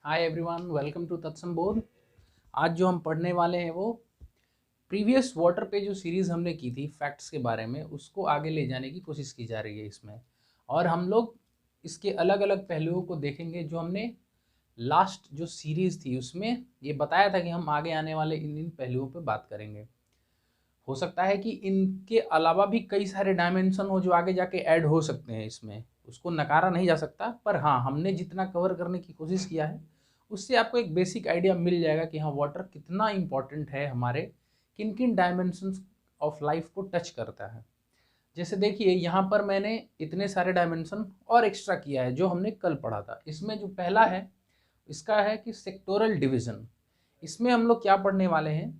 Hi everyone, welcome to तत्सम बोध। आज जो हम पढ़ने वाले हैं वो प्रीवियस वाटर पे जो सीरीज़ हमने की थी फैक्ट्स के बारे में, उसको आगे ले जाने की कोशिश की जा रही है इसमें। और हम लोग इसके अलग अलग पहलुओं को देखेंगे। जो हमने लास्ट जो सीरीज़ थी उसमें ये बताया था कि हम आगे आने वाले इन इन पहलुओं पे बात करेंगे। हो सकता है कि इनके अलावा भी कई सारे डायमेंशन हो जो आगे जाके ऐड हो सकते हैं इसमें, उसको नकारा नहीं जा सकता। पर हाँ, हमने जितना कवर करने की कोशिश किया है उससे आपको एक बेसिक आइडिया मिल जाएगा कि हाँ, वाटर कितना इम्पॉर्टेंट है, हमारे किन किन डायमेंशंस ऑफ लाइफ को टच करता है। जैसे देखिए, यहाँ पर मैंने इतने सारे डायमेंशन और एक्स्ट्रा किया है जो हमने कल पढ़ा था। इसमें जो पहला है इसका है कि सेक्टोरल डिवीज़न। इसमें हम लोग क्या पढ़ने वाले हैं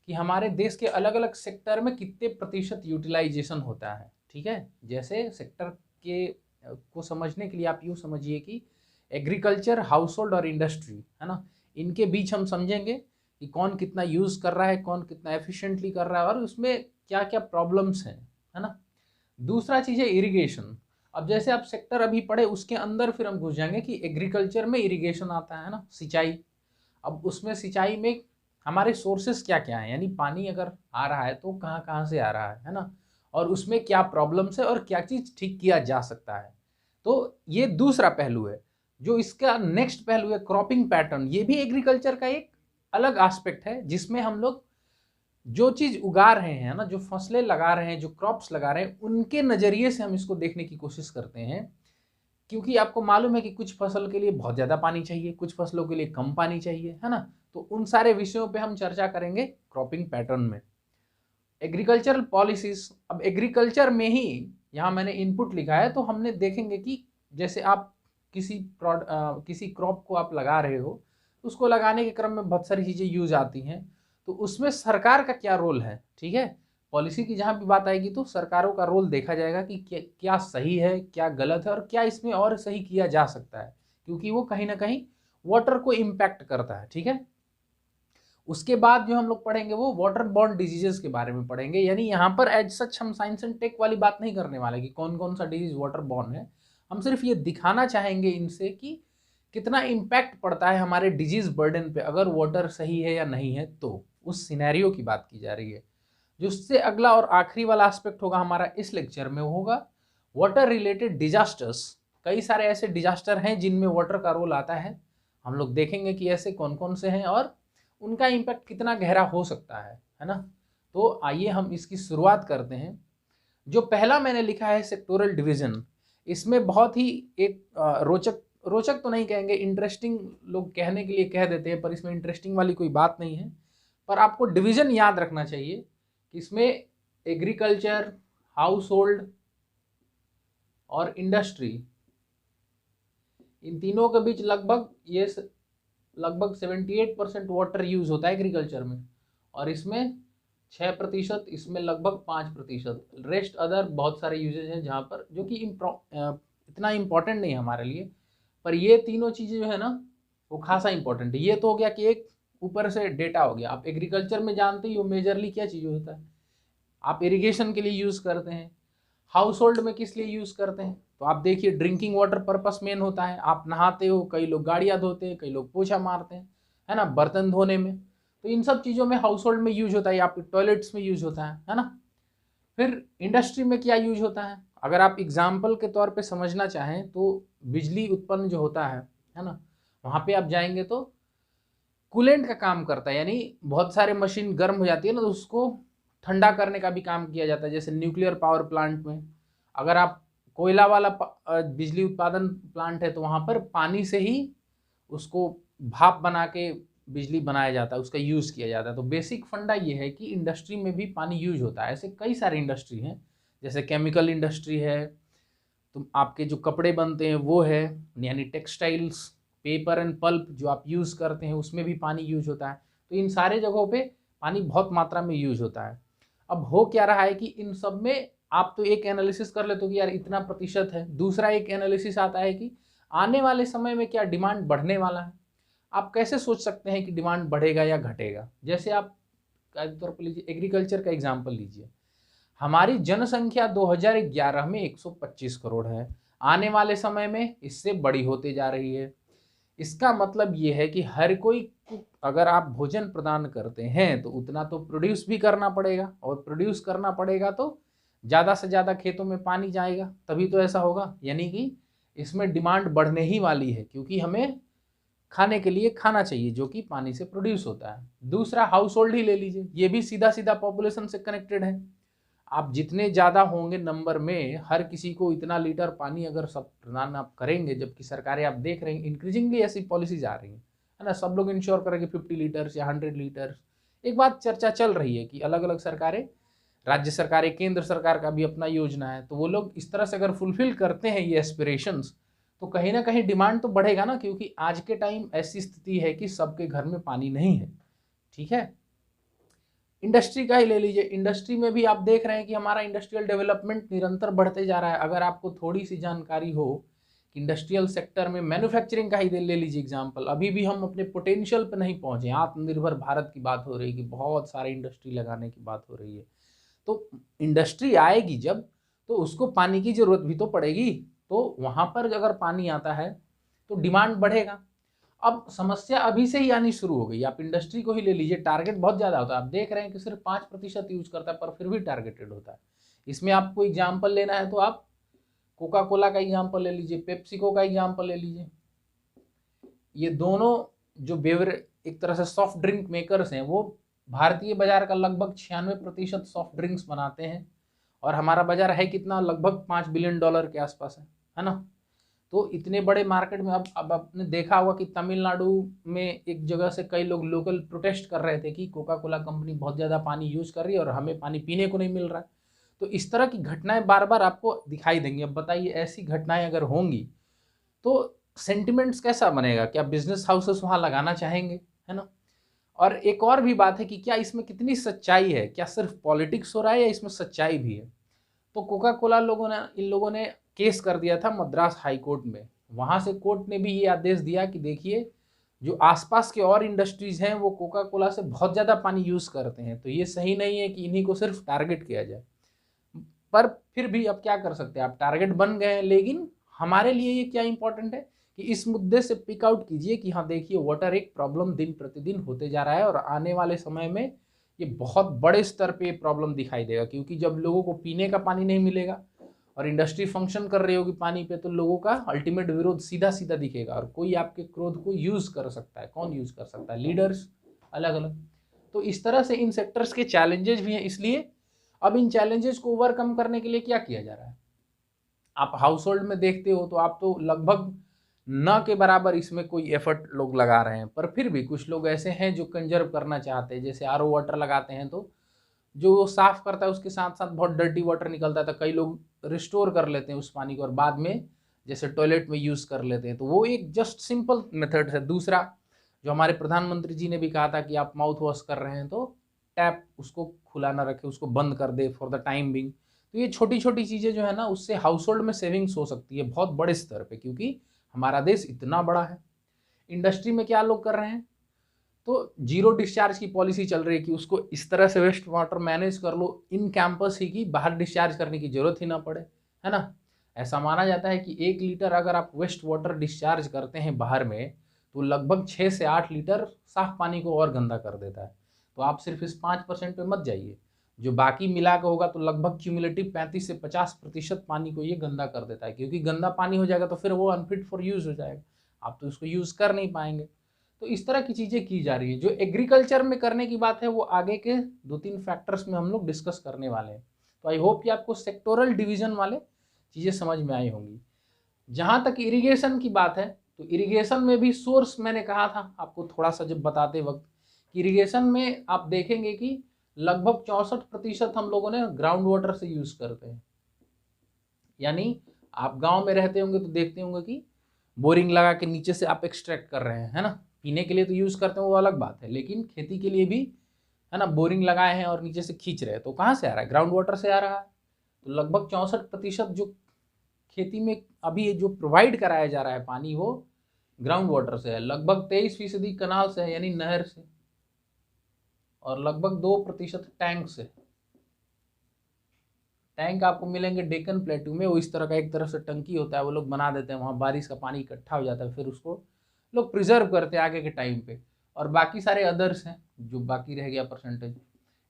कि हमारे देश के अलग अलग सेक्टर में कितने प्रतिशत यूटिलाइजेशन होता है। ठीक है, जैसे सेक्टर के को समझने के लिए आप यूँ समझिए कि एग्रीकल्चर, हाउस होल्ड और इंडस्ट्री है ना, इनके बीच हम समझेंगे कि कौन कितना यूज़ कर रहा है, कौन कितना एफिशिएंटली कर रहा है और उसमें क्या क्या प्रॉब्लम्स हैं, है ना। दूसरा चीज़ है इरिगेशन। अब जैसे आप सेक्टर अभी पढ़े उसके अंदर फिर हम घुस जाएंगे कि एग्रीकल्चर में इरिगेशन आता है ना, सिंचाई। अब उसमें सिंचाई में हमारे सोर्सेस क्या क्या हैं, यानी पानी अगर आ रहा है तो कहाँ कहाँ से आ रहा है ना, और उसमें क्या प्रॉब्लम्स है और क्या चीज़ ठीक किया जा सकता है। तो ये दूसरा पहलू है। जो इसका नेक्स्ट पहलू है क्रॉपिंग पैटर्न, ये भी एग्रीकल्चर का एक अलग एस्पेक्ट है जिसमें हम लोग जो चीज़ उगा रहे हैं ना, जो फसलें लगा रहे हैं, जो क्रॉप्स लगा रहे हैं, उनके नज़रिए से हम इसको देखने की कोशिश करते हैं। क्योंकि आपको मालूम है कि कुछ फसल के लिए बहुत ज़्यादा पानी चाहिए, कुछ फसलों के लिए कम पानी चाहिए, है ना। तो उन सारे विषयों पे हम चर्चा करेंगे क्रॉपिंग पैटर्न में। एग्रीकल्चरल पॉलिसीज, अब एग्रीकल्चर में ही यहाँ मैंने इनपुट लिखा है, तो हमने देखेंगे कि जैसे आप किसी क्रॉप को आप लगा रहे हो, उसको लगाने के क्रम में बहुत सारी चीज़ें यूज आती हैं। तो उसमें सरकार का क्या रोल है, ठीक है। पॉलिसी की जहाँ भी बात आएगी तो सरकारों का रोल देखा जाएगा कि क्या सही है, क्या गलत है और क्या इसमें और सही किया जा सकता है, क्योंकि वो कहीं ना कहीं वाटर को इम्पैक्ट करता है। ठीक है, उसके बाद जो हम लोग पढ़ेंगे वो वाटर बॉर्न डिजीजेस के बारे में पढ़ेंगे। यानी यहाँ पर एज सच हम साइंस एंड टेक वाली बात नहीं करने वाले कि कौन कौन सा डिजीज वाटर बॉर्न है। हम सिर्फ ये दिखाना चाहेंगे इनसे कि कितना इम्पैक्ट पड़ता है हमारे डिजीज बर्डन पे अगर वाटर सही है या नहीं है। तो उस सिनेरियो की बात की जा रही है। जो उससे अगला और आखिरी वाला एस्पेक्ट होगा हमारा इस लेक्चर में, वो होगा वाटर रिलेटेड डिजास्टर्स। कई सारे ऐसे डिजास्टर हैं जिनमें वाटर का रोल आता है। हम लोग देखेंगे कि ऐसे कौन कौन से हैं और उनका इम्पैक्ट कितना गहरा हो सकता है ना। तो आइए हम इसकी शुरुआत करते हैं। जो पहला मैंने लिखा है सेक्टोरल डिवीजन, इसमें बहुत ही एक रोचक रोचक तो नहीं कहेंगे, इंटरेस्टिंग लोग कहने के लिए कह देते हैं, पर इसमें इंटरेस्टिंग वाली कोई बात नहीं है। पर आपको डिवीजन याद रखना चाहिए कि इसमें एग्रीकल्चर, हाउस होल्ड और इंडस्ट्री, इन तीनों के बीच लगभग 78% वाटर यूज होता है एग्रीकल्चर में। और इसमें 6%, इसमें लगभग 5%, रेस्ट अदर बहुत सारे यूजेज हैं जहाँ पर जो कि इतना इम्पोर्टेंट नहीं है हमारे लिए। पर ये तीनों चीज़ें जो है ना वो खासा इंपॉर्टेंट है। ये तो हो गया कि एक ऊपर से डेटा हो गया। आप एग्रीकल्चर में जानते ही हो मेजरली क्या चीज़ होता है, आप इरिगेशन के लिए यूज़ करते हैं। हाउस होल्ड में किस लिए यूज़ करते हैं, तो आप देखिए ड्रिंकिंग वाटर पर्पस मेन होता है। आप नहाते हो, कई लोग गाड़ियाँ धोते हैं, कई लोग पोछा मारते हैं, है ना, बर्तन धोने में। तो इन सब चीज़ों में हाउस होल्ड में यूज होता है, आपके टॉयलेट्स में यूज होता है ना। फिर इंडस्ट्री में क्या यूज होता है, अगर आप एग्जाम्पल के तौर पे समझना चाहें तो बिजली उत्पन्न जो होता है ना, वहाँ पे आप जाएंगे तो कूलेंट का काम करता है। यानी बहुत सारे मशीन गर्म हो जाती है ना, तो उसको ठंडा करने का भी काम किया जाता है। जैसे न्यूक्लियर पावर प्लांट में अगर आप कोयला वाला बिजली उत्पादन प्लांट है तो वहाँ पर पानी से ही उसको भाप बना के बिजली बनाया जाता है, उसका यूज़ किया जाता है। तो बेसिक फंडा ये है कि इंडस्ट्री में भी पानी यूज होता है। ऐसे कई सारे इंडस्ट्री हैं, जैसे केमिकल इंडस्ट्री है, तो आपके जो कपड़े बनते हैं वो है, यानी टेक्सटाइल्स, पेपर एंड पल्प जो आप यूज़ करते हैं उसमें भी पानी यूज होता है। तो इन सारे जगहों पे पानी बहुत मात्रा में यूज होता है। अब हो क्या रहा है कि इन सब में आप तो एक एनालिसिस कर लेते हो कि यार इतना प्रतिशत है, दूसरा एक एनालिसिस आता है कि आने वाले समय में क्या डिमांड बढ़ने वाला है। आप कैसे सोच सकते हैं कि डिमांड बढ़ेगा या घटेगा। जैसे आप तौर पर लीजिए, एग्रीकल्चर का एग्जाम्पल लीजिए। हमारी जनसंख्या 2011 में 125 करोड़ है, आने वाले समय में इससे बड़ी होते जा रही है। इसका मतलब ये है कि हर कोई को अगर आप भोजन प्रदान करते हैं तो उतना तो प्रोड्यूस भी करना पड़ेगा, और प्रोड्यूस करना पड़ेगा तो ज़्यादा से ज़्यादा खेतों में पानी जाएगा, तभी तो ऐसा होगा। यानी कि इसमें डिमांड बढ़ने ही वाली है, क्योंकि हमें खाने के लिए खाना चाहिए जो कि पानी से प्रोड्यूस होता है। दूसरा, हाउस होल्ड ही ले लीजिए, ये भी सीधा सीधा पॉपुलेशन से कनेक्टेड है। आप जितने ज़्यादा होंगे नंबर में, हर किसी को इतना लीटर पानी अगर सब प्रदान आप करेंगे, जबकि सरकारें आप देख रहे हैं इंक्रीजिंगली ऐसी पॉलिसीज आ रही हैं, है ना, सब लोग इंश्योर करेंगे 50 लीटर्स या 100 लीटर्स। एक बात चर्चा चल रही है कि अलग अलग सरकारें, राज्य सरकारें, केंद्र सरकार का भी अपना योजना है, तो वो लोग इस तरह से अगर फुलफिल करते हैं ये एस्पिरेशंस, तो कहीं ना कहीं डिमांड तो बढ़ेगा ना, क्योंकि आज के टाइम ऐसी स्थिति है कि सबके घर में पानी नहीं है। ठीक है, इंडस्ट्री का ही ले लीजिए, इंडस्ट्री में भी आप देख रहे हैं कि हमारा इंडस्ट्रियल डेवलपमेंट निरंतर बढ़ते जा रहा है। अगर आपको थोड़ी सी जानकारी हो कि इंडस्ट्रियल सेक्टर में मैन्युफैक्चरिंग का ही ले लीजिए एग्जांपल, अभी भी हम अपने पोटेंशियल पे नहीं पहुंचे। आत्मनिर्भर भारत की बात हो रही है कि बहुत सारे इंडस्ट्री लगाने की बात हो रही है, तो इंडस्ट्री आएगी जब, तो उसको पानी की जरूरत भी तो पड़ेगी, तो वहां पर अगर पानी आता है तो डिमांड बढ़ेगा। अब समस्या अभी से ही आनी शुरू हो गई। आप इंडस्ट्री को ही ले लीजिए, टारगेट बहुत ज़्यादा होता है। आप देख रहे हैं कि सिर्फ 5% यूज करता है, पर फिर भी टारगेटेड होता है। इसमें आपको एग्जाम्पल लेना है तो आप कोका कोला का एग्जाम्पल ले लीजिए, पेप्सिको का एग्जाम्पल ले लीजिए। ये दोनों जो एक तरह से सॉफ्ट ड्रिंक मेकर्स हैं, वो भारतीय बाजार का लगभग 96% सॉफ्ट ड्रिंक्स बनाते हैं, और हमारा बाजार है कितना, लगभग $5 बिलियन के आसपास है ना। तो इतने बड़े मार्केट में अब आपने देखा होगा कि तमिलनाडु में एक जगह से कई लोग लोकल प्रोटेस्ट कर रहे थे कि कोका कोला कंपनी बहुत ज़्यादा पानी यूज कर रही है और हमें पानी पीने को नहीं मिल रहा है। तो इस तरह की घटनाएं बार बार आपको दिखाई देंगी। अब बताइए, ऐसी घटनाएं अगर होंगी तो सेंटिमेंट्स कैसा बनेगा? क्या बिजनेस हाउसेस वहाँ लगाना चाहेंगे, है ना। और एक और भी बात है कि क्या इसमें कितनी सच्चाई है, क्या सिर्फ पॉलिटिक्स हो रहा है या इसमें सच्चाई भी है। तो कोका कोला इन लोगों ने केस कर दिया था मद्रास हाई कोर्ट में। वहां से कोर्ट ने भी ये आदेश दिया कि देखिए, जो आसपास के और इंडस्ट्रीज हैं वो कोका कोला से बहुत ज़्यादा पानी यूज करते हैं, तो ये सही नहीं है कि इन्हीं को सिर्फ टारगेट किया जाए। पर फिर भी अब क्या कर सकते हैं, आप टारगेट बन गए हैं, लेकिन हमारे लिए ये क्या इंपॉर्टेंट है कि इस मुद्दे से पिक आउट कीजिए कि हाँ देखिए, वाटर एक प्रॉब्लम दिन प्रतिदिन होते जा रहा है, और आने वाले समय में ये बहुत बड़े स्तर पे प्रॉब्लम दिखाई देगा। क्योंकि जब लोगों को पीने का पानी नहीं मिलेगा और इंडस्ट्री फंक्शन कर रही होगी पानी पे, तो लोगों का अल्टीमेट विरोध सीधा सीधा दिखेगा, और कोई आपके क्रोध को यूज कर सकता है। कौन यूज कर सकता है? लीडर्स अलग अलग। तो इस तरह से इन सेक्टर्स के चैलेंजेस भी हैं। इसलिए अब इन चैलेंजेस को ओवरकम करने के लिए क्या किया जा रहा है? आप हाउस होल्ड में देखते हो तो आप तो लगभग न के बराबर इसमें कोई एफर्ट लोग लगा रहे हैं, पर फिर भी कुछ लोग ऐसे हैं जो कंजर्व करना चाहते हैं। जैसे आरओ वाटर लगाते हैं तो जो वो साफ करता है उसके साथ साथ बहुत डर्टी वाटर निकलता है, तो कई लोग रिस्टोर कर लेते हैं उस पानी को और बाद में जैसे टॉयलेट में यूज़ कर लेते हैं। तो वो एक जस्ट सिंपल मेथड है। दूसरा, जो हमारे प्रधानमंत्री जी ने भी कहा था कि आप माउथ वॉश कर रहे हैं तो टैप उसको खुला ना रखे, उसको बंद कर दे फॉर द टाइम बिंग। तो ये छोटी छोटी चीज़ें जो है ना, उससे हाउस होल्ड में सेविंग्स हो सकती है बहुत बड़े स्तर पे, क्योंकि हमारा देश इतना बड़ा है। इंडस्ट्री में क्या लोग कर रहे हैं, तो जीरो डिस्चार्ज की पॉलिसी चल रही है कि उसको इस तरह से वेस्ट वाटर मैनेज कर लो इन कैंपस ही, की बाहर डिस्चार्ज करने की जरूरत ही ना पड़े, है ना। ऐसा माना जाता है कि 1 लीटर अगर आप वेस्ट वाटर डिस्चार्ज करते हैं बाहर में, तो लगभग 6 से 8 लीटर साफ पानी को और गंदा कर देता है। तो आप सिर्फ इस 5% पे मत जाइए, जो बाकी मिला के होगा तो लगभग क्यूमुलेटिव 35 से 50% पानी को ये गंदा कर देता है। क्योंकि गंदा पानी हो जाएगा तो फिर वो अनफिट फॉर यूज हो जाएगा, आप तो उसको यूज कर नहीं पाएंगे। तो इस तरह की चीज़ें की जा रही है। जो एग्रीकल्चर में करने की बात है वो आगे के 2-3 फैक्टर्स में हम लोग डिस्कस करने वाले हैं। तो आई होप कि आपको सेक्टोरल डिवीजन वाले चीज़ें समझ में आई होंगी। जहाँ तक इरिगेशन की बात है, तो इरिगेशन में भी सोर्स मैंने कहा था आपको थोड़ा सा जब बताते वक्त, कि इरिगेशन में आप देखेंगे कि लगभग 64% हम लोगों ने ग्राउंड वाटर से यूज करते हैं। यानी आप गांव में रहते होंगे तो देखते होंगे कि बोरिंग लगा के नीचे से आप एक्सट्रैक्ट कर रहे हैं, है ना। पीने के लिए तो यूज करते हैं वो अलग बात है, लेकिन खेती के लिए भी, है ना, बोरिंग लगाए हैं और नीचे से खींच रहे हैं, तो कहाँ से आ रहा है? ग्राउंड वाटर से आ रहा है। तो लगभग 64% जो खेती में अभी ये जो प्रोवाइड कराया जा रहा है पानी, वो ग्राउंड वाटर से है। लगभग 23% कनाल से है, यानी नहर से, और लगभग 2% टैंक से। टैंक आपको मिलेंगे डेक्कन प्लेटू में, वो इस तरह का एक तरफ से टंकी होता है, वो लोग बना देते हैं, वहाँ बारिश का पानी इकट्ठा हो जाता है, फिर उसको लोग प्रिजर्व करते हैं आगे के टाइम पे, और बाकी सारे अदर्स हैं जो बाकी रह गया परसेंटेज,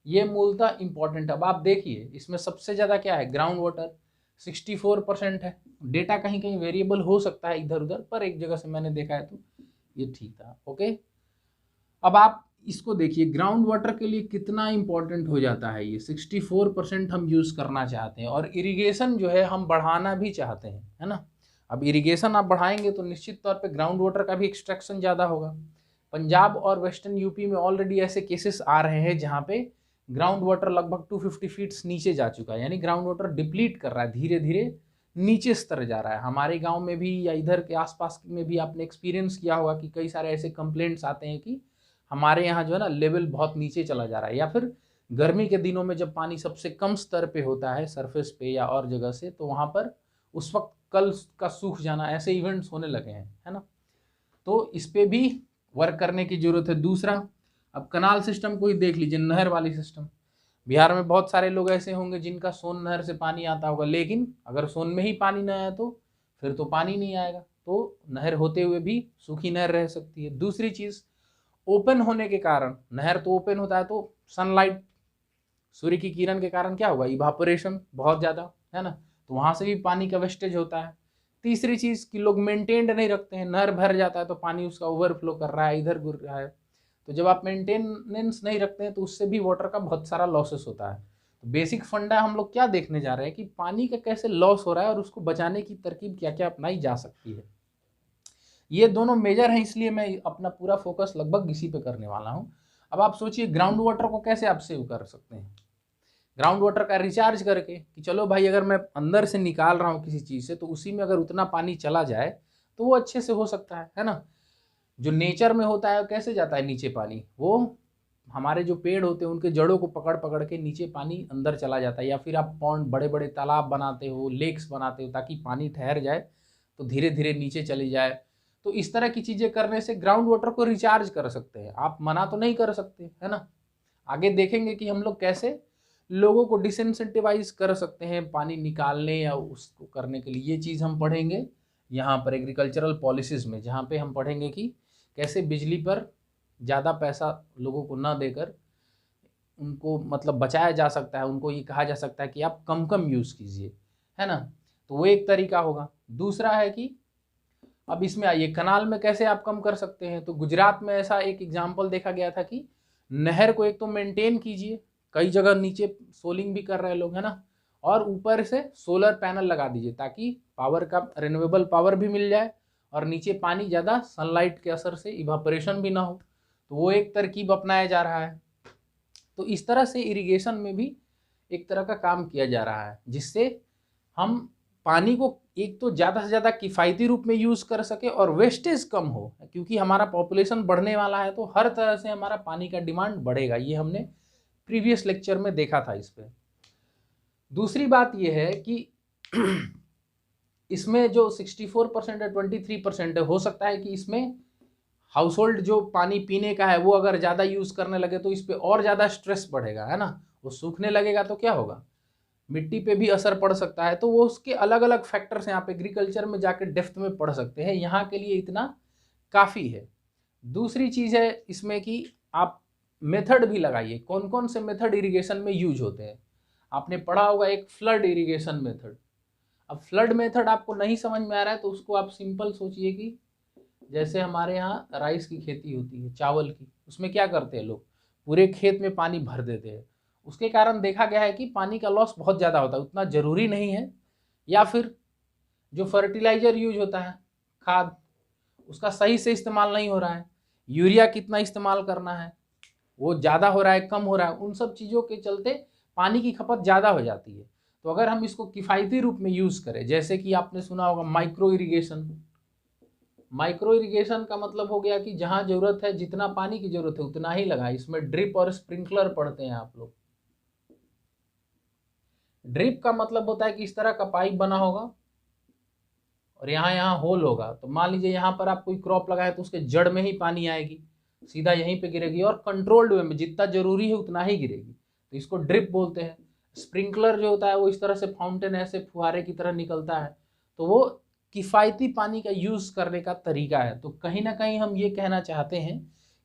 ये मूलतः इंपॉर्टेंट। अब आप देखिए इसमें सबसे ज़्यादा क्या है, ग्राउंड वाटर 64% है। डेटा कहीं कहीं वेरिएबल हो सकता है इधर उधर, पर एक जगह से मैंने देखा है तो ये ठीक था। ओके, अब आप इसको देखिए ग्राउंड वाटर के लिए कितना इंपॉर्टेंट हो जाता है ये, 64% हम यूज़ करना चाहते हैं, और इरिगेशन जो है हम बढ़ाना भी चाहते हैं, है ना। अब इरिगेशन आप बढ़ाएंगे तो निश्चित तौर पे ग्राउंड वाटर का भी एक्सट्रैक्शन ज़्यादा होगा। पंजाब और वेस्टर्न यूपी में ऑलरेडी ऐसे केसेस आ रहे हैं जहाँ पे ग्राउंड वाटर लगभग 250 फीट नीचे जा चुका है, यानी ग्राउंड वाटर डिप्लीट कर रहा है, धीरे धीरे नीचे स्तर जा रहा है। हमारे गांव में भी या इधर के आसपास में भी आपने एक्सपीरियंस किया होगा कि कई सारे ऐसे कंप्लेंट्स आते हैं कि हमारे यहाँ जो है ना लेवल बहुत नीचे चला जा रहा है, या फिर गर्मी के दिनों में जब पानी सबसे कम स्तर पे होता है सरफेस पे या और जगह से, तो वहाँ पर उस वक्त कल का सूख जाना, ऐसे इवेंट्स होने लगे हैं, है ना। तो इस पे भी वर्क करने की जरूरत है। दूसरा, अब कनाल सिस्टम को ही देख लीजिए, नहर वाली सिस्टम। बिहार में बहुत सारे लोग ऐसे होंगे जिनका सोन नहर से पानी आता होगा, लेकिन अगर सोन में ही पानी ना आया तो फिर तो पानी नहीं आएगा, तो नहर होते हुए भी सूखी नहर रह सकती है। दूसरी चीज़, ओपन होने के कारण, नहर तो ओपन होता है तो सनलाइट, सूर्य की किरण के कारण क्या होगा, इवापोरेशन बहुत ज़्यादा, है ना, तो वहाँ से भी पानी का वेस्टेज होता है। तीसरी चीज़ कि लोग मेंटेन्ड नहीं रखते हैं, नहर भर जाता है तो पानी उसका ओवरफ्लो कर रहा है, इधर गिर रहा है, तो जब आप मेंटेनेंस नहीं रखते हैं तो उससे भी वाटर का बहुत सारा लॉसेस होता है। तो बेसिक फंडा हम लोग क्या देखने जा रहे हैं कि पानी का कैसे लॉस हो रहा है और उसको बचाने की तरकीब क्या क्या अपनाई जा सकती है। ये दोनों मेजर हैं, इसलिए मैं अपना पूरा फोकस लगभग इसी पे करने वाला हूँ। अब आप सोचिए ग्राउंड वाटर को कैसे आप सेव कर सकते हैं, ग्राउंड वाटर का रिचार्ज करके, कि चलो भाई अगर मैं अंदर से निकाल रहा हूँ किसी चीज़ से तो उसी में अगर उतना पानी चला जाए तो वो अच्छे से हो सकता है ना। जो नेचर में होता है कैसे जाता है नीचे पानी, वो हमारे जो पेड़ होते हैं उनके जड़ों को पकड़ पकड़ के नीचे पानी अंदर चला जाता है, या फिर आप पॉन्ड, बड़े बड़े तालाब बनाते हो, लेक्स बनाते हो ताकि पानी ठहर जाए तो धीरे धीरे नीचे चली जाए। तो इस तरह की चीज़ें करने से ग्राउंड वाटर को रिचार्ज कर सकते हैं, आप मना तो नहीं कर सकते, है ना। आगे देखेंगे कि हम लोग कैसे लोगों को डिसइंसेंटिवाइज कर सकते हैं पानी निकालने या उसको करने के लिए, ये चीज़ हम पढ़ेंगे यहाँ पर एग्रीकल्चरल पॉलिसीज़ में, जहाँ पे हम पढ़ेंगे कि कैसे बिजली पर ज़्यादा पैसा लोगों को ना देकर उनको मतलब बचाया जा सकता है, उनको ये कहा जा सकता है कि आप कम कम यूज़ कीजिए, है ना। तो वो एक तरीका होगा। दूसरा है कि अब इसमें आइए कनाल में कैसे आप कम कर सकते हैं। तो गुजरात में ऐसा एक एग्जाम्पल देखा गया था कि नहर को एक तो मेंटेन कीजिए, कई जगह नीचे सोलिंग भी कर रहे लोग, है ना, और ऊपर से सोलर पैनल लगा दीजिए ताकि पावर का रिन्यूएबल पावर भी मिल जाए और नीचे पानी ज़्यादा सनलाइट के असर से इवापोरेशन भी ना हो। तो वो एक तरकीब अपनाया जा रहा है। तो इस तरह से इरिगेशन में भी एक तरह का काम किया जा रहा है जिससे हम पानी को एक तो ज़्यादा से ज़्यादा किफ़ायती रूप में यूज़ कर सके और वेस्टेज कम हो, क्योंकि हमारा पॉपुलेशन बढ़ने वाला है तो हर तरह से हमारा पानी का डिमांड बढ़ेगा, ये हमने प्रीवियस लेक्चर में देखा था इस पर। दूसरी बात यह है कि इसमें जो 64% या 23% है, हो सकता है कि इसमें हाउस होल्ड जो पानी पीने का है वो अगर ज़्यादा यूज़ करने लगे तो इस पर और ज़्यादा स्ट्रेस बढ़ेगा, है ना। वो सूखने लगेगा तो क्या होगा, मिट्टी पे भी असर पड़ सकता है। तो वो उसके अलग अलग फैक्टर्स हैं, आप एग्रीकल्चर में जाकर डेप्थ में पढ़ सकते हैं, यहाँ के लिए इतना काफ़ी है। दूसरी चीज़ है इसमें कि आप मेथड भी लगाइए, कौन कौन से मेथड इरिगेशन में यूज होते हैं। आपने पढ़ा होगा एक फ्लड इरिगेशन मेथड। अब फ्लड मेथड आपको नहीं समझ में आ रहा है तो उसको आप सिंपल सोचिए कि जैसे हमारे यहाँ राइस की खेती होती है, चावल की, उसमें क्या करते हैं लोग, पूरे खेत में पानी भर देते हैं। उसके कारण देखा गया है कि पानी का लॉस बहुत ज़्यादा होता है, उतना ज़रूरी नहीं है। या फिर जो फर्टिलाइज़र यूज होता है, खाद, उसका सही से इस्तेमाल नहीं हो रहा है। यूरिया कितना इस्तेमाल करना है, वो ज़्यादा हो रहा है, कम हो रहा है, उन सब चीज़ों के चलते पानी की खपत ज़्यादा हो जाती है। तो अगर हम इसको किफ़ायती रूप में यूज़ करें, जैसे कि आपने सुना होगा माइक्रो इरिगेशन। माइक्रो इरिगेशन का मतलब हो गया कि जहाँ ज़रूरत है, जितना पानी की ज़रूरत है उतना ही लगाए। इसमें ड्रिप और स्प्रिंकलर पढ़ते हैं आप लोग। ड्रिप का मतलब होता है कि इस तरह का पाइप बना होगा और यहाँ यहाँ होल होगा। तो मान लीजिए यहाँ पर आप कोई क्रॉप लगाए तो उसके जड़ में ही पानी आएगी, सीधा यहीं पे गिरेगी और कंट्रोल्ड वे में जितना जरूरी है उतना ही गिरेगी, तो इसको ड्रिप बोलते हैं। स्प्रिंकलर जो होता है वो इस तरह से फाउंटेन ऐसे फुहारे की तरह निकलता है, तो वो किफ़ायती पानी का यूज़ करने का तरीका है। तो कहीं ना कहीं हम ये कहना चाहते हैं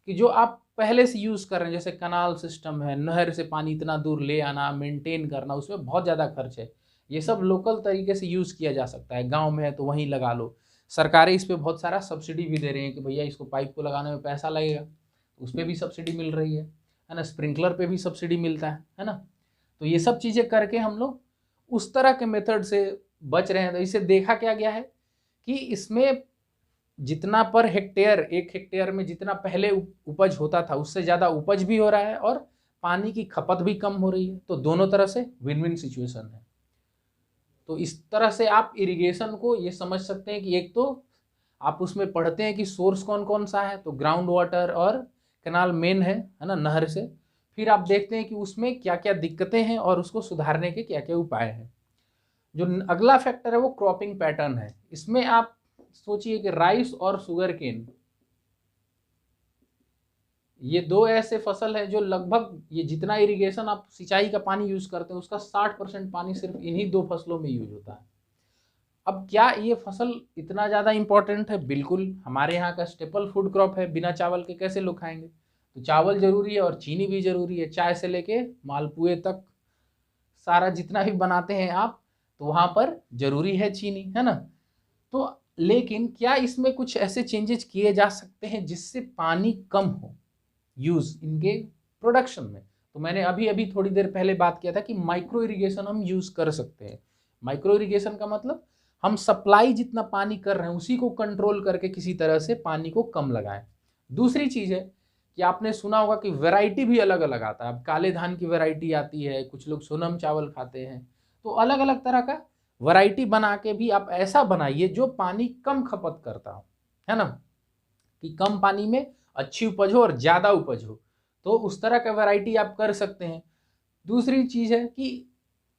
कि जो आप पहले से यूज़ कर रहे हैं, जैसे कनाल सिस्टम है, नहर से पानी इतना दूर ले आना, मेंटेन करना, उसमें बहुत ज़्यादा खर्च है। ये सब लोकल तरीके से यूज़ किया जा सकता है। गांव में है तो वहीं लगा लो। सरकारें इस पे बहुत सारा सब्सिडी भी दे रही हैं कि भैया इसको पाइप को लगाने में पैसा लगेगा, तो उस पर भी सब्सिडी मिल रही है ना। स्प्रिंकलर पे भी सब्सिडी मिलता है ना। तो ये सब चीज़ें करके हम लोग उस तरह के मेथड से बच रहे हैं। तो इसे देखा क्या गया है कि इसमें जितना पर हेक्टेयर, 1 हेक्टेयर में जितना पहले उपज होता था उससे ज़्यादा उपज भी हो रहा है और पानी की खपत भी कम हो रही है। तो दोनों तरह से विन विन सिचुएशन है। तो इस तरह से आप इरिगेशन को ये समझ सकते हैं कि एक तो आप उसमें पढ़ते हैं कि सोर्स कौन कौन सा है, तो ग्राउंड वाटर और कैनाल मेन है ना, नहर से। फिर आप देखते हैं कि उसमें क्या क्या दिक्कतें हैं और उसको सुधारने के क्या क्या उपाय हैं। जो अगला फैक्टर है वो क्रॉपिंग पैटर्न है। इसमें आप सोचिए कि राइस और शुगर केन, ये दो ऐसे फसल है जो लगभग ये जितना इरिगेशन आप सिंचाई का पानी यूज करते हैं उसका 60% पानी सिर्फ इन्हीं दो फसलों में यूज होता है। अब क्या ये फसल इतना ज़्यादा इंपॉर्टेंट है? बिल्कुल, हमारे यहाँ का स्टेपल फूड क्रॉप है। बिना चावल के कैसे लोग खाएंगे? तो चावल जरूरी है और चीनी भी जरूरी है। चाय से लेके मालपुए तक सारा जितना भी बनाते हैं आप, तो वहाँ पर जरूरी है चीनी, है ना। तो लेकिन क्या इसमें कुछ ऐसे चेंजेस किए जा सकते हैं जिससे पानी कम हो यूज इनके प्रोडक्शन में? तो मैंने अभी अभी थोड़ी देर पहले बात किया था कि माइक्रो इरिगेशन हम यूज कर सकते हैं। माइक्रो इरिगेशन का मतलब हम सप्लाई जितना पानी कर रहे हैं उसी को कंट्रोल करके किसी तरह से पानी को कम लगाएं। दूसरी चीज है कि आपने सुना होगा कि वैरायटी भी अलग अलग आता है। अब काले धान की वैरायटी आती है, कुछ लोग सोनम चावल खाते हैं। तो अलग अलग तरह का वैरायटी बना के भी आप ऐसा बनाइए जो पानी कम खपत करता हो, है ना, कि कम पानी में अच्छी उपज हो और ज़्यादा उपज हो। तो उस तरह का वैरायटी आप कर सकते हैं। दूसरी चीज़ है कि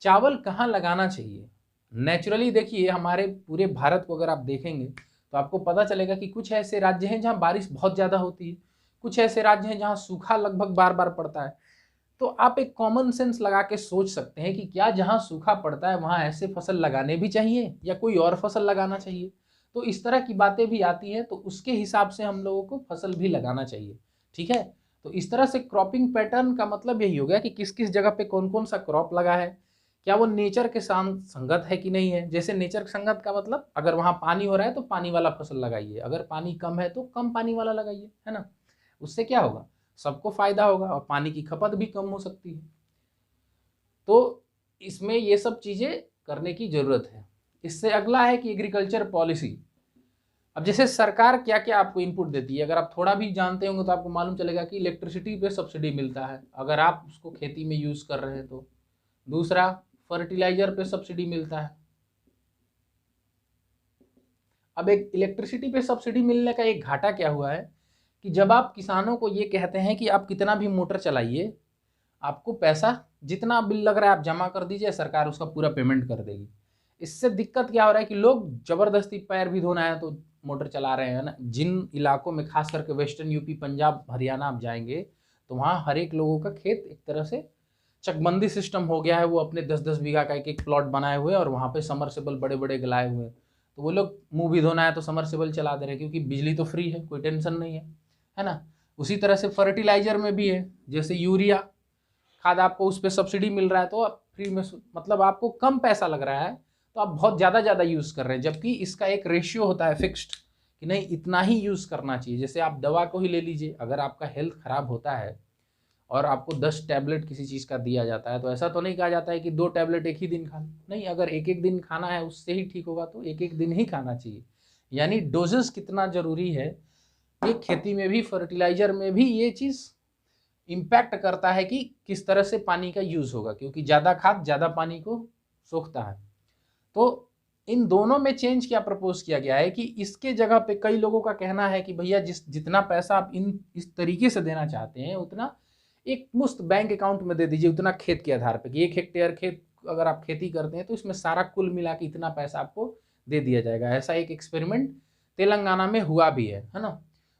चावल कहाँ लगाना चाहिए। नेचुरली देखिए, हमारे पूरे भारत को अगर आप देखेंगे तो आपको पता चलेगा कि कुछ ऐसे राज्य हैं जहाँ बारिश बहुत ज़्यादा होती है, कुछ ऐसे राज्य हैं जहाँ सूखा लगभग बार बार पड़ता है। तो आप एक कॉमन सेंस लगा के सोच सकते हैं कि क्या जहाँ सूखा पड़ता है वहाँ ऐसे फसल लगाने भी चाहिए या कोई और फसल लगाना चाहिए। तो इस तरह की बातें भी आती है, तो उसके हिसाब से हम लोगों को फसल भी लगाना चाहिए। ठीक है। तो इस तरह से क्रॉपिंग पैटर्न का मतलब यही हो गया कि किस किस जगह पे कौन कौन सा क्रॉप लगा है, क्या वो नेचर के साथ संगत है कि नहीं है। जैसे नेचर के संगत का मतलब अगर वहाँ पानी हो रहा है तो पानी वाला फसल लगाइए, अगर पानी कम है तो कम पानी वाला लगाइए, है ना। उससे क्या होगा, सबको फायदा होगा और पानी की खपत भी कम हो सकती है। तो इसमें ये सब चीज़ें करने की ज़रूरत है। इससे अगला है कि एग्रीकल्चर पॉलिसी। अब जैसे सरकार क्या क्या आपको इनपुट देती है, अगर आप थोड़ा भी जानते होंगे तो आपको मालूम चलेगा कि इलेक्ट्रिसिटी पे सब्सिडी मिलता है अगर आप उसको खेती में यूज़ कर रहे हैं तो। दूसरा, फर्टिलाइजर पे सब्सिडी मिलता है। अब एक इलेक्ट्रिसिटी पे सब्सिडी मिलने का एक घाटा क्या हुआ है कि जब आप किसानों को ये कहते हैं कि आप कितना भी मोटर चलाइए, आपको पैसा जितना बिल लग रहा है आप जमा कर दीजिए, सरकार उसका पूरा पेमेंट कर देगी। इससे दिक्कत क्या हो रहा है कि लोग जबरदस्ती पैर भी धोना है तो मोटर चला रहे हैं ना। जिन इलाकों में खास करके वेस्टर्न यूपी, पंजाब, हरियाणा आप जाएंगे तो वहाँ हर एक लोगों का खेत एक तरह से चकबंदी सिस्टम हो गया है। वो अपने 10-10 बीघा का एक एक प्लॉट बनाए हुए हैं और वहाँ पे समरसेबल बड़े बड़े गलाए हुए हैं। तो वो लोग मुंह भी धोना है तो समरसेबल चला दे रहे हैं क्योंकि बिजली तो फ्री है, कोई टेंशन नहीं है ना। उसी तरह से फर्टिलाइजर में भी है, जैसे यूरिया खाद आपको उस पर सब्सिडी मिल रहा है तो आप फ्री में, मतलब आपको कम पैसा लग रहा है तो आप बहुत ज़्यादा यूज़ कर रहे हैं। जबकि इसका एक रेशियो होता है फिक्स्ड कि नहीं इतना ही यूज़ करना चाहिए। जैसे आप दवा को ही ले लीजिए, अगर आपका हेल्थ ख़राब होता है और आपको 10 टैबलेट किसी चीज़ का दिया जाता है तो ऐसा तो नहीं कहा जाता है कि 2 टैबलेट एक ही दिन खाना। नहीं, अगर एक एक दिन खाना है उससे ही ठीक होगा तो एक एक दिन ही खाना चाहिए। यानी डोजेस कितना ज़रूरी है, ये खेती में भी, फर्टिलाइजर में भी ये चीज़ इम्पैक्ट करता है कि किस तरह से पानी का यूज़ होगा, क्योंकि ज़्यादा खाद ज़्यादा पानी को सोखता है। तो इन दोनों में चेंज क्या प्रपोज किया गया है कि इसके जगह पे कई लोगों का कहना है कि भैया जितना पैसा आप इस तरीके से देना चाहते हैं उतना एक मुफ्त बैंक अकाउंट में दे दीजिए, उतना खेत के आधार पे कि 1 हेक्टेयर खेत अगर आप खेती करते हैं तो इसमें सारा कुल मिला के इतना पैसा आपको दे दिया जाएगा। ऐसा एक एक्सपेरिमेंट तेलंगाना में हुआ भी है ना।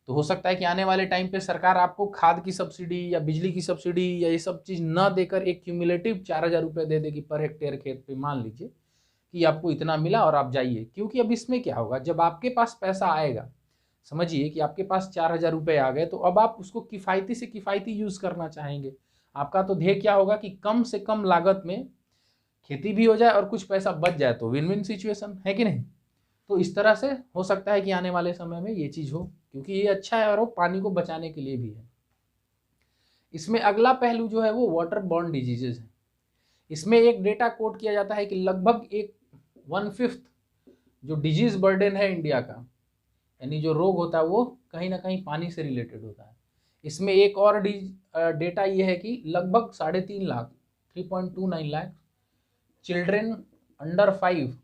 तो हो सकता है कि आने वाले टाइम पे सरकार आपको खाद की सब्सिडी या बिजली की सब्सिडी या ये सब चीज़ न देकर एक क्यूमुलेटिव 4,000 रुपये दे देगी पर हेक्टेयर खेत पे। मान लीजिए कि आपको इतना मिला और आप जाइए, क्योंकि अब इसमें क्या होगा, जब आपके पास पैसा आएगा, समझिए कि आपके पास 4,000 रुपये आ गए, तो अब आप उसको किफ़ायती से किफ़ायती यूज़ करना चाहेंगे। आपका तो ध्येय क्या होगा कि कम से कम लागत में खेती भी हो जाए और कुछ पैसा बच जाए, तो विन विन सिचुएशन है कि नहीं। तो इस तरह से हो सकता है कि आने वाले समय में ये चीज़ हो, क्योंकि ये अच्छा है और वो पानी को बचाने के लिए भी है। इसमें अगला पहलू जो है वो वाटर बॉर्न डिजीजेज है। इसमें एक डेटा कोट किया जाता है कि लगभग 1/5 जो डिजीज बर्डन है इंडिया का, यानी जो रोग होता है वो कहीं ना कहीं पानी से रिलेटेड होता है। इसमें एक और डेटा ये है कि लगभग 3.5 लाख 3.29 लाख चिल्ड्रेन अंडर 5,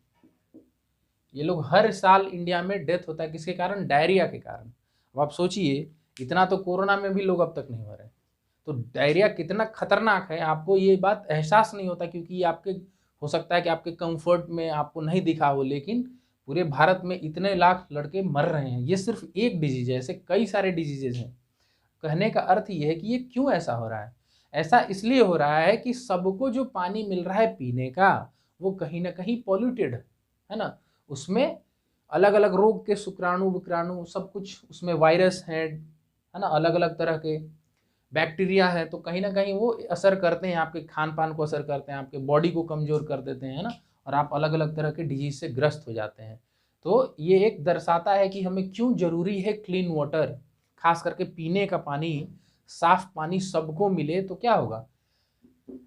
ये लोग हर साल इंडिया में डेथ होता है। किसके कारण? डायरिया के कारण। अब आप सोचिए, इतना तो कोरोना में भी लोग अब तक नहीं मरे, तो डायरिया कितना खतरनाक है आपको ये बात एहसास नहीं होता, क्योंकि ये आपके हो सकता है कि आपके कंफर्ट में आपको नहीं दिखा हो, लेकिन पूरे भारत में इतने लाख लड़के मर रहे हैं। ये सिर्फ एक डिजीज है, ऐसे कई सारे डिजीजेज हैं। कहने का अर्थ ये है कि ये क्यों ऐसा हो रहा है? ऐसा इसलिए हो रहा है कि सबको जो पानी मिल रहा है पीने का, वो कहीं ना कहीं पॉल्यूटेड है ना। उसमें अलग अलग रोग के शुक्राणु विक्राणु सब कुछ उसमें, वायरस है ना, अलग अलग तरह के बैक्टीरिया है, तो कहीं ना कहीं वो असर करते हैं, आपके खान पान को असर करते हैं, आपके बॉडी को कमज़ोर कर देते हैं, है ना, और आप अलग अलग तरह के डिजीज से ग्रस्त हो जाते हैं। तो ये एक दर्शाता है कि हमें क्यों ज़रूरी है क्लीन वाटर, खास करके पीने का पानी, साफ पानी सबको मिले, तो क्या होगा,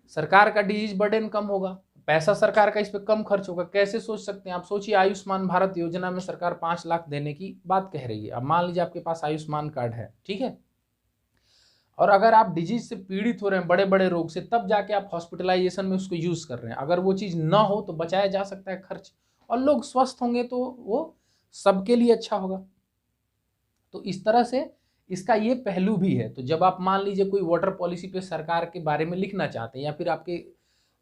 सरकार का डिजीज बर्डन कम होगा, पैसा सरकार का इस पर कम खर्च होगा। कैसे सोच सकते हैं आप? सोचिए, आयुष्मान भारत योजना में सरकार 5 लाख देने की बात कह रही है। अब मान लीजिए आपके पास आयुष्मान कार्ड है, ठीक है, और अगर आप डिजीज से पीड़ित हो रहे हैं, बड़े बड़े रोग से, तब जाके आप हॉस्पिटलाइजेशन में उसको यूज कर रहे हैं। अगर वो चीज़ ना हो तो बचाया जा सकता है खर्च, और लोग स्वस्थ होंगे तो वो सबके लिए अच्छा होगा। तो इस तरह से इसका ये पहलू भी है। तो जब आप मान लीजिए कोई वाटर पॉलिसी पे सरकार के बारे में लिखना चाहते हैं, या फिर आपके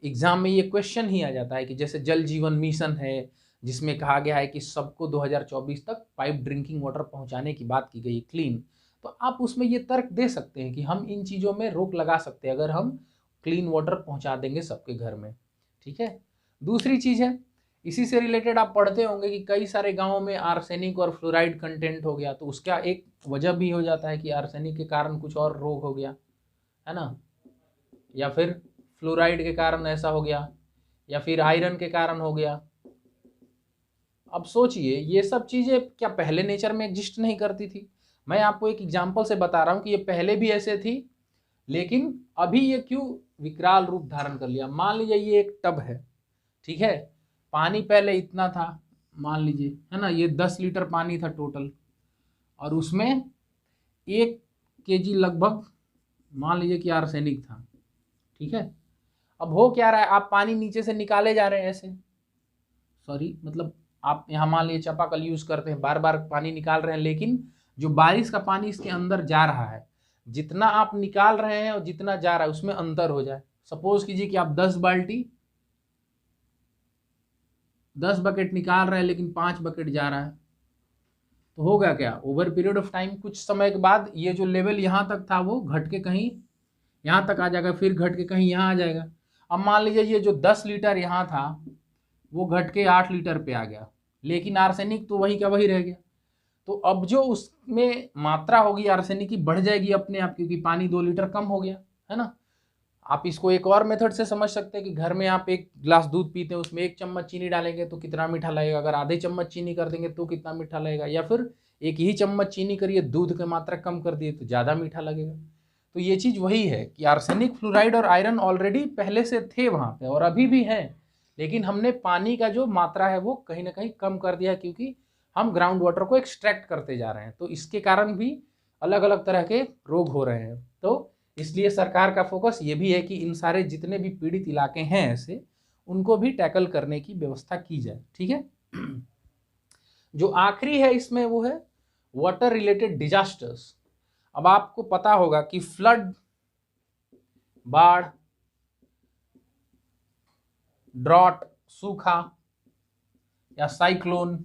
एग्जाम में ये क्वेश्चन ही आ जाता है कि जैसे जल जीवन मिशन है, जिसमें कहा गया है कि सबको 2024 तक पाइप ड्रिंकिंग वाटर पहुंचाने की बात की गई, क्लीन, तो आप उसमें ये तर्क दे सकते हैं कि हम इन चीज़ों में रोक लगा सकते हैं अगर हम क्लीन वाटर पहुंचा देंगे सबके घर में, ठीक है। दूसरी चीज़ है, इसी से रिलेटेड आप पढ़ते होंगे कि कई सारे गांवों में आर्सेनिक और फ्लोराइड कंटेंट हो गया, तो उसका एक वजह भी हो जाता है कि आर्सेनिक के कारण कुछ और रोग हो गया, है ना, या फिर फ्लोराइड के कारण ऐसा हो गया, या फिर आयरन के कारण हो गया। अब सोचिए, ये सब चीज़ें क्या पहले नेचर में एग्जिस्ट नहीं करती थी? मैं आपको एक एग्जांपल से बता रहा हूँ कि ये पहले भी ऐसे थी, लेकिन अभी ये क्यों विकराल रूप धारण कर लिया। मान लीजिए ये एक टब है, ठीक है, पानी पहले इतना था, मान लीजिए, है ना, ये 10 लीटर पानी था टोटल, और उसमें 1 केजी लगभग मान लीजिए कि आर्सेनिक था, ठीक है। अब हो क्या रहा है, आप पानी नीचे से निकाले जा रहे हैं ऐसे, सॉरी मतलब आप यहाँ मान लीजिए चापाकल यूज करते हैं, बार बार पानी निकाल रहे हैं, लेकिन जो बारिश का पानी इसके अंदर जा रहा है, जितना आप निकाल रहे हैं और जितना जा रहा है उसमें अंतर हो जाए। सपोज कीजिए कि आप 10 बाल्टी 10 बकेट निकाल रहे हैं, लेकिन 5 बकेट जा रहा है, तो होगा क्या, ओवर पीरियड ऑफ टाइम, कुछ समय के बाद ये जो लेवल यहाँ तक था वो घट के कहीं यहाँ तक आ जाएगा, फिर घट के कहीं यहाँ आ जाएगा। अब मान लीजिए ये जो 10 लीटर यहाँ था वो घट के 8 लीटर पे आ गया, लेकिन आर्सेनिक तो वही का वही रह गया। तो अब जो उसमें मात्रा होगी आर्सेनिक की बढ़ जाएगी अपने आप, क्योंकि पानी 2 लीटर कम हो गया, है ना। आप इसको एक और मेथड से समझ सकते हैं कि घर में आप 1 गिलास दूध पीते हैं, उसमें 1 चम्मच चीनी डालेंगे तो कितना मीठा लगेगा, अगर आधे चम्मच चीनी कर देंगे तो कितना मीठा लगेगा, या फिर 1 ही चम्मच चीनी करिए, दूध की मात्रा कम कर दिए तो ज़्यादा मीठा लगेगा। तो ये चीज़ वही है कि आर्सेनिक, फ्लोराइड और आयरन ऑलरेडी पहले से थे वहाँ पे और अभी भी हैं, लेकिन हमने पानी का जो मात्रा है वो कहीं ना कहीं कम कर दिया, क्योंकि हम ग्राउंड वाटर को एक्सट्रैक्ट करते जा रहे हैं। तो इसके कारण भी अलग अलग तरह के रोग हो रहे हैं। तो इसलिए सरकार का फोकस ये भी है कि इन सारे जितने भी पीड़ित इलाके हैं ऐसे, उनको भी टैकल करने की व्यवस्था की जाए, ठीक है। जो आखिरी है इसमें वो है वाटर रिलेटेड डिजास्टर्स। अब आपको पता होगा कि फ्लड, बाढ़, ड्रॉट, सूखा या साइक्लोन,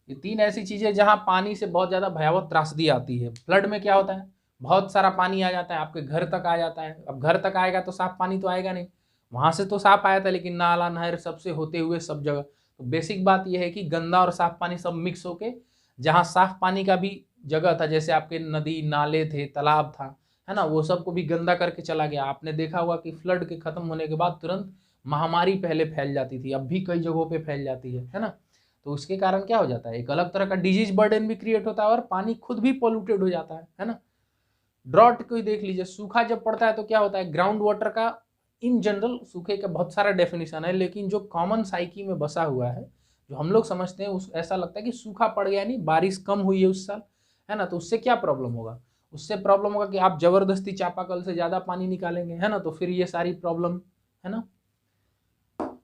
ये 3 ऐसी चीजें जहां पानी से बहुत ज्यादा भयावह त्रासदी आती है। फ्लड में क्या होता है, बहुत सारा पानी आ जाता है, आपके घर तक आ जाता है। अब घर तक आएगा तो साफ पानी तो आएगा नहीं, वहाँ से तो साफ आया था, लेकिन नाला नहर सबसे होते हुए सब जगह। तो बेसिक बात यह है कि गंदा और साफ पानी सब मिक्स होके, जहाँ साफ पानी का भी जगह था, जैसे आपके नदी नाले थे, तालाब था, है ना, वो सबको भी गंदा करके चला गया। आपने देखा होगा कि फ्लड के खत्म होने के बाद तुरंत महामारी पहले फैल जाती थी, अब भी कई जगहों पे फैल जाती है ना। तो उसके कारण क्या हो जाता है, एक अलग तरह का डिजीज बर्डन भी क्रिएट होता है और पानी खुद भी पोल्यूटेड हो जाता है ना। ड्रॉट को ही देख लीजिए, सूखा जब पड़ता है तो क्या होता है, ग्राउंड वाटर का इन जनरल सूखे का बहुत सारा डेफिनेशन है, लेकिन जो कॉमन साइकी में बसा हुआ है, जो हम लोग समझते हैं, उस ऐसा लगता है कि सूखा पड़ गया, नहीं बारिश कम हुई है उस साल, है ना। तो उससे क्या प्रॉब्लम होगा, उससे प्रॉब्लम होगा कि आप जबरदस्ती चापाकल से ज़्यादा पानी निकालेंगे, है ना, तो फिर ये सारी प्रॉब्लम, है ना।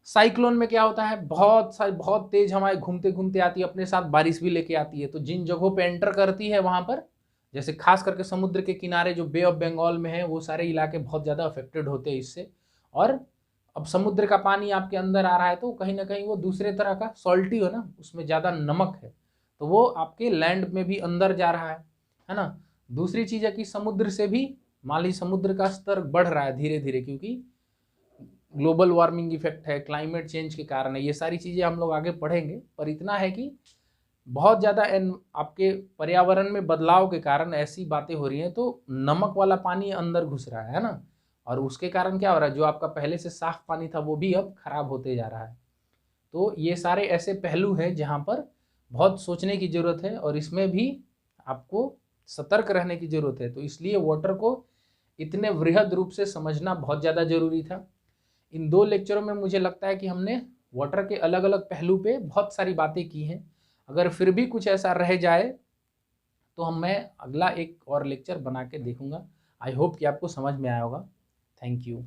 साइक्लोन में क्या होता है, बहुत तेज हवाएं घूमते घूमते आती है, अपने साथ बारिश भी लेके आती है। तो जिन जगहों पे एंटर करती है वहां पर, जैसे खास करके समुद्र के किनारे जो बे ऑफ बंगाल में है, वो सारे इलाके बहुत ज़्यादा अफेक्टेड होते हैं इससे। और अब समुद्र का पानी आपके अंदर आ रहा है तो कहीं ना कहीं वो दूसरे तरह का सॉल्टी हो ना, उसमें ज़्यादा नमक है, तो वो आपके लैंड में भी अंदर जा रहा है ना। दूसरी चीज़ है कि समुद्र से भी मान लीजिए समुद्र का स्तर बढ़ रहा है धीरे धीरे, क्योंकि ग्लोबल वार्मिंग इफेक्ट है, क्लाइमेट चेंज के कारण है। ये सारी चीज़ें हम लोग आगे पढ़ेंगे, पर इतना है कि बहुत ज़्यादा आपके पर्यावरण में बदलाव के कारण ऐसी बातें हो रही हैं, तो नमक वाला पानी अंदर घुस रहा है ना, और उसके कारण क्या हो रहा है, जो आपका पहले से साफ पानी था वो भी अब खराब होते जा रहा है। तो ये सारे ऐसे पहलू हैं जहाँ पर बहुत सोचने की ज़रूरत है, और इसमें भी आपको सतर्क रहने की ज़रूरत है। तो इसलिए वाटर को इतने वृहद रूप से समझना बहुत ज़्यादा ज़रूरी था। इन 2 लेक्चरों में मुझे लगता है कि हमने वाटर के अलग अलग पहलू पे बहुत सारी बातें की हैं। अगर फिर भी कुछ ऐसा रह जाए तो मैं अगला एक और लेक्चर बना के देखूंगा। आई होप कि आपको समझ में आया होगा। Thank you.